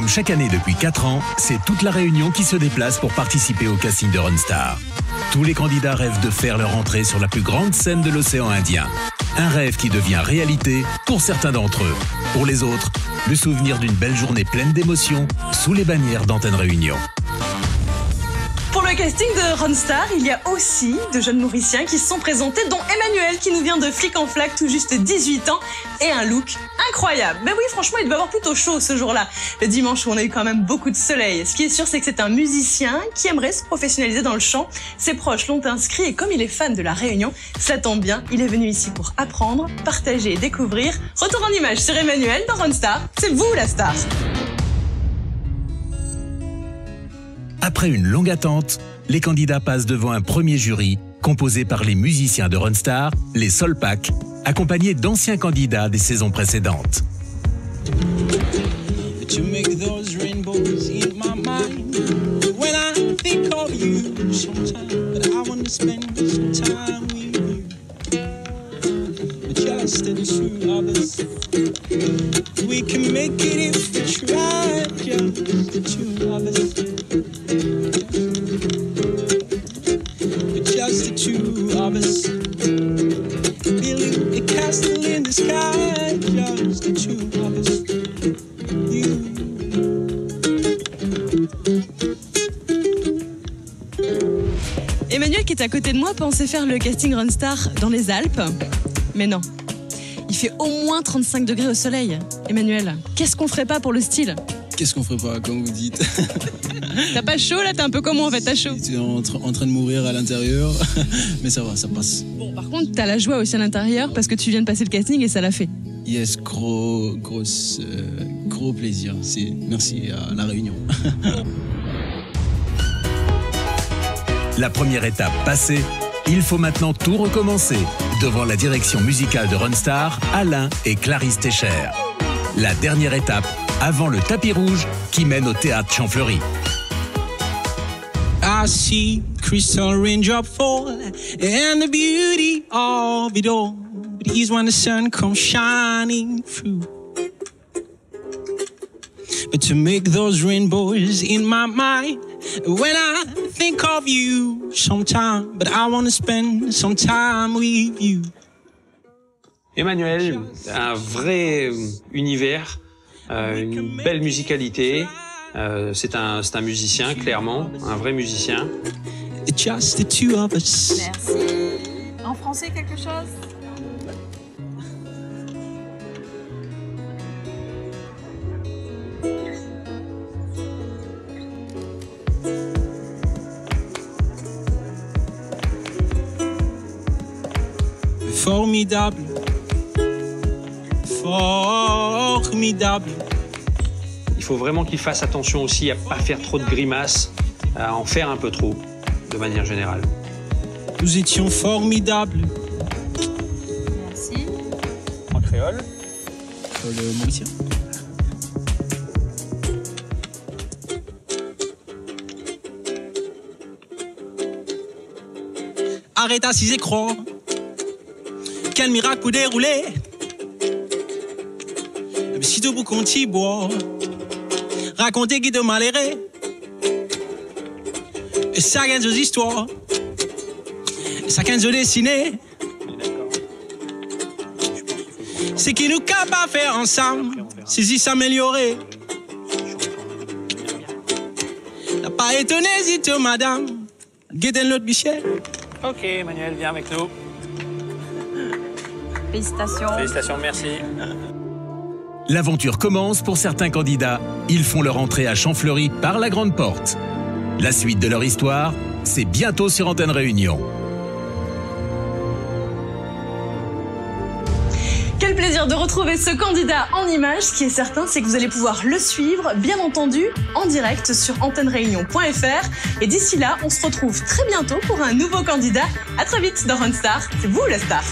Comme chaque année depuis 4 ans, c'est toute la Réunion qui se déplace pour participer au casting de Runstar. Tous les candidats rêvent de faire leur entrée sur la plus grande scène de l'océan Indien. Un rêve qui devient réalité pour certains d'entre eux. Pour les autres, le souvenir d'une belle journée pleine d'émotions sous les bannières d'Antenne Réunion. Pour le casting de Runstar, il y a aussi de jeunes Mauriciens qui se sont présentés, dont Emmanuel qui nous vient de Flic en Flac, tout juste 18 ans, et un look incroyable. Mais oui, franchement, il devait avoir plutôt chaud ce jour-là, le dimanche où on a eu quand même beaucoup de soleil. Ce qui est sûr, c'est que c'est un musicien qui aimerait se professionnaliser dans le chant. Ses proches l'ont inscrit et comme il est fan de la Réunion, ça tombe bien, il est venu ici pour apprendre, partager et découvrir. Retour en image sur Emmanuel dans Runstar, c'est vous la star. Après une longue attente, les candidats passent devant un premier jury composé par les musiciens de Runstar, les Solpac, accompagnés d'anciens candidats des saisons précédentes. Emmanuel qui est à côté de moi pensait faire le casting Runstar dans les Alpes, mais non. Il fait au moins 35 degrés au soleil. Emmanuel, qu'est-ce qu'on ferait pas pour le style? Qu'est-ce qu'on ferait pas, comme vous dites? T'as pas chaud là? T'es un peu comment en fait? T'as chaud? Tu es en train de mourir à l'intérieur, mais ça va, ça passe. Bon, par contre, t'as la joie aussi à l'intérieur parce que tu viens de passer le casting et ça l'a fait. Yes, gros plaisir. Merci à La Réunion. La première étape passée, il faut maintenant tout recommencer devant la direction musicale de Runstar, Alain et Clarisse Técher. La dernière étape avant le tapis rouge qui mène au théâtre Champfleury. I see crystal raindrop fall and the beauty of it all. But it is when the sun comes shining through. But to make those rainbows in my mind, when I think of you sometime, but I want to spend some time with you. Emmanuel, un vrai univers, une belle musicalité. C'est un musicien, clairement, un vrai musicien. Just the two of us. Merci. En français, quelque chose? Formidable. Formidable. Il faut vraiment qu'il fasse attention aussi à ne pas faire trop de grimaces, à en faire un peu trop, de manière générale. Nous étions formidables. Merci. En créole. Le mauricien. Arrête assis et crois. Quel miracle pour dérouler. Si tout pour qu'on t'y boit. Raconter qui te malheureux. Et ça gagne aux histoires. Et ça gagne aux dessinés. C'est qui nous capable de faire ensemble. C'est si s'améliorer. T'as pas étonné si tu madame. Guettez l'autre bichet. Ok, Emmanuel, viens avec nous. Félicitations. Félicitations, merci. L'aventure commence pour certains candidats. Ils font leur entrée à Champfleury par la grande porte. La suite de leur histoire, c'est bientôt sur Antenne Réunion. Quel plaisir de retrouver ce candidat en images. Ce qui est certain, c'est que vous allez pouvoir le suivre, bien entendu, en direct sur antennereunion.fr. Et d'ici là, on se retrouve très bientôt pour un nouveau candidat. À très vite dans Runstar. C'est vous la star.